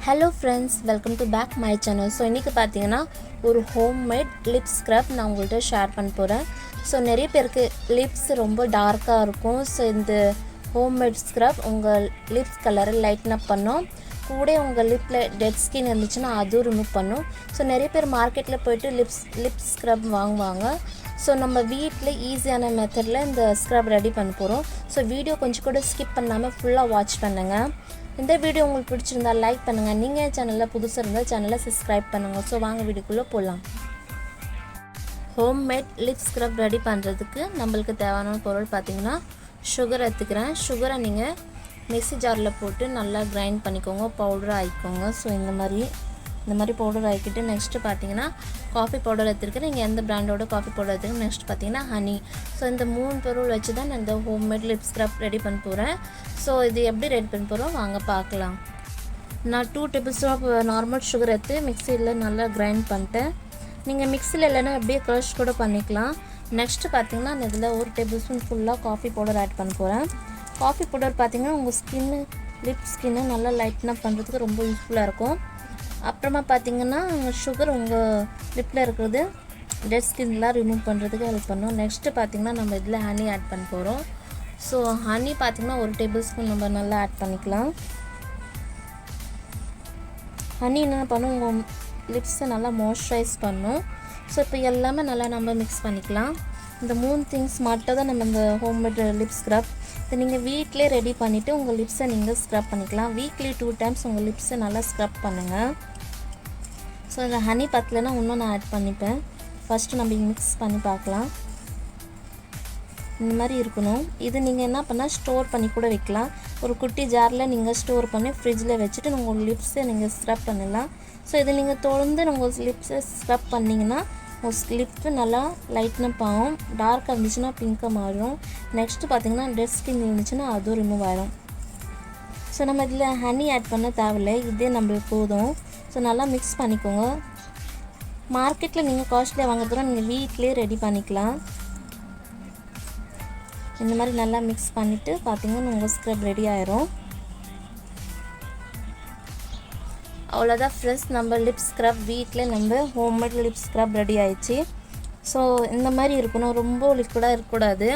Hello friends, welcome to back my channel. So இன்னைக்கு பாத்தீங்கன்னா ஒரு homemade lip scrub நான் உங்கள்ட்ட ஷேர் பண்ண போறேன். So நிறைய பேருக்கு lips ரொம்ப டார்க்கா இருக்கும். So இந்த homemade scrub உங்க lips கலரை லைட்டன் அப் பண்ணும். கூட உங்க லிப்ல டெட் ஸ்கின் இருந்துச்சுனா அது ரிமூவ் பண்ணும். So நிறைய பேர் மார்க்கெட்ல போய்ட்டு lip scrub வாங்குவாங்க. So நம்ம வீட்ல ஈஸியான மெத்தட்ல இந்த scrub ரெடி பண்ண போறோம். So வீடியோ கொஞ்சம் கூட ஸ்கிப் பண்ணாம ஃபுல்லா வாட்ச் பண்ணுங்க. இந்த வீடியோ உங்களுக்கு பிடிச்சிருந்தா லைக் பண்ணுங்க. நீங்க சேனல்ல புதுசா இருந்தா சேனலை சப்ஸ்கிரைப் பண்ணுங்க. சோ வாங்க வீடியோக்குள்ள போலாம். ஹோம்மேட் லிப் ஸ்க்ரப் ரெடி பண்றதுக்கு நமக்கு தேவையான பொருள் பாத்தீங்கன்னா sugar எடுத்துக்கிறேன். sugar-ஐ நீங்க மிக்ஸி ஜார்ல போட்டு நல்லா கிரைண்ட் பண்ணிக்கோங்க, பவுடரா ஆக்கிக்கோங்க. சோ இந்த மாதிரி பவுடர் ஆக்கிட்டு நெக்ஸ்ட் பாத்தீங்கன்னா காபி பவுடர் எடுத்துக்கிறேன். நீங்க எந்த பிராண்டோட காபி பவுடர் எடுத்துக்கிறீங்க. நெக்ஸ்ட் பாத்தீங்கன்னா ஹனி. சோ இந்த மூணு பொருள் வச்சு தான் நான் இந்த ஹோம்மேட் லிப் ஸ்க்ரப் ரெடி பண்ண போறேன். சோ இது எப்படி ரெடி பண்ண போறோம் வாங்க பார்க்கலாம். நான் 2 டேபிள்ஸ்பூன் நார்மல் sugar எடுத்து மிக்ஸில நல்லா கிரைண்ட் பண்ணிட்டேன். நீங்க மிக்ஸில இல்லனா அப்படியே crush கூட பண்ணிக்கலாம். நெக்ஸ்ட் பாத்தீங்கன்னா நான் இதுல 1 டேபிள்ஸ்பூன் ஃபுல்லா காபி பவுடர் ஆட் பண்ண போறேன். காபி பவுடர் பாத்தீங்கன்னா உங்க லிப் ஸ்கின் நல்லா லைட்டன் அப் பண்றதுக்கு ரொம்ப யூஸ்ஃபுல்லா இருக்கும். அப்புறமா பாத்தீங்கன்னா sugar உங்க லிப்ல இருக்குது டெட் ஸ்கின்லாம் ரிமூவ் பண்றதுக்கு ஹெல்ப் பண்ணும். நெக்ஸ்ட் பாத்தீங்கன்னா நம்ம இதுல ஹனி ஆட் பண்ண போறோம். சோ ஹனி பாத்தீங்கன்னா 1 டேபிள்ஸ்பூன் நம்ம நல்லா ஆட் பண்ணிக்கலாம். ஹனி என்ன பண்ணும் உங்க லிப்ஸை நல்லா மாய்ஸ்சரைஸ் பண்ணும். சோ இப்போ எல்லாமே நல்லா நம்ம மிக்ஸ் பண்ணிக்கலாம். இந்த மூணு திங்ஸ் மட்டும் தான் நம்ம இந்த ஹோம்மேட் லிப் ஸ்க்ரப் இதை நீங்கள் வீட்டிலே ரெடி பண்ணிவிட்டு உங்கள் லிப்ஸை நீங்கள் ஸ்க்ரப் பண்ணிக்கலாம். வீக்லி 2 டைம்ஸ் உங்கள் லிப்ஸை நல்லா ஸ்க்ரப் பண்ணுங்கள். ஸோ இந்த ஹனி பத்தலைன்னா இன்னும் நான் ஆட் பண்ணிப்பேன். ஃபஸ்ட்டு நம்ம மிக்ஸ் பண்ணி பார்க்கலாம். இந்த மாதிரி இருக்கணும். இது நீங்கள் என்ன பண்ணால் ஸ்டோர் பண்ணி கூட வைக்கலாம். ஒரு குட்டி ஜாரில் நீங்கள் ஸ்டோர் பண்ணி ஃப்ரிட்ஜில் வச்சுட்டு உங்கள் லிப்ஸை நீங்கள் ஸ்க்ரப் பண்ணலாம். ஸோ இதை நீங்கள் தொடர்ந்து உங்கள் லிப்ஸை ஸ்க்ரப் பண்ணிங்கன்னா உங்கள் லிப்பு நல்லா லைட்டன் அப் ஆகும். டார்க்காக இருந்துச்சுன்னா பிங்காக மாறும். நெக்ஸ்ட்டு பார்த்தீங்கன்னா டெட் ஸ்கின் இருந்துச்சுன்னா அதுவும் ரிமூவ் ஆகிடும். ஸோ நம்ம இதில் ஹனி ஆட் பண்ண தேவையில்லை, இதே நம்மளுக்கு போதும். ஸோ நல்லா மிக்ஸ் பண்ணிக்கோங்க. மார்க்கெட்டில் நீங்கள் காஸ்ட்லியாக வாங்குறதுனா நீங்கள் வீட்டிலே ரெடி பண்ணிக்கலாம். இந்த மாதிரி நல்லா மிக்ஸ் பண்ணிவிட்டு பார்த்தீங்கன்னா உங்கள் ஸ்க்ரப் ரெடி ஆயிரும். அவ்வளோதான் ஃப்ரெண்ட்ஸ், நம்ம லிப் ஸ்க்ரப் வீட்டில் நம்ம ஹோம்மேட் லிப் ஸ்க்ரப் ரெடி ஆயிடுச்சு. ஸோ இந்த மாதிரி இருக்கணும், ரொம்ப லிக்விடாக இருக்கக்கூடாது.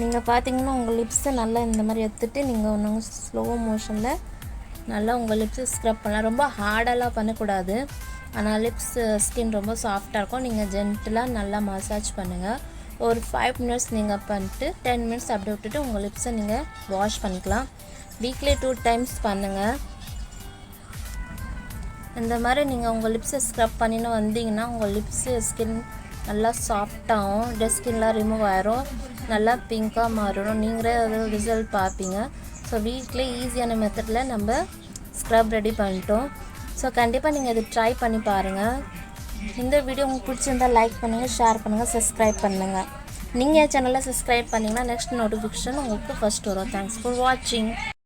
நீங்கள் பார்த்தீங்கன்னா உங்கள் லிப்ஸை நல்லா இந்த மாதிரி எடுத்துகிட்டு நீங்கள் ஒன்று ஸ்லோ மோஷனில் நல்லா உங்கள் லிப்ஸை ஸ்க்ரப் பண்ணலாம். ரொம்ப ஹார்டெல்லாம் பண்ணக்கூடாது. ஆனால் லிப்ஸ் ஸ்கின் ரொம்ப சாஃப்டாக இருக்கும். நீங்கள் ஜென்டிலாக நல்லா மசாஜ் பண்ணுங்கள். ஒரு 5 மினிட்ஸ் நீங்கள் பண்ணிட்டு 10 மினிட்ஸ் அப்படி விட்டுட்டு உங்கள் லிப்ஸை நீங்கள் வாஷ் பண்ணிக்கலாம். வீக்லி 2 டைம்ஸ் பண்ணுங்கள். இந்த மாதிரி நீங்கள் உங்கள் லிப்ஸை ஸ்க்ரப் பண்ணின்னு வந்தீங்கன்னா உங்கள் லிப்ஸு ஸ்கின் நல்லா சாஃப்டாகும். டெட் ஸ்கின்லாம் ரிமூவ் ஆயிரும், நல்லா பிங்காக மாறிடும். நீங்களே அது ரிசல்ட் பார்ப்பீங்க. ஸோ வீட்டிலே ஈஸியான மெத்தடில் நம்ம ஸ்க்ரப் ரெடி பண்ணிட்டோம். ஸோ கண்டிப்பாக நீங்கள் இது ட்ரை பண்ணி பாருங்கள். இந்த வீடியோ உங்களுக்கு பிடிச்சிருந்தால் லைக் பண்ணுங்கள், ஷேர் பண்ணுங்கள், சப்ஸ்கிரைப் பண்ணுங்கள். நீங்கள் என் சேனலை சப்ஸ்கிரைப் பண்ணிங்கன்னா நெக்ஸ்ட் நோட்டிஃபிகேஷன் உங்களுக்கு ஃபஸ்ட் வரும். தேங்க்ஸ் ஃபார் வாட்சிங்.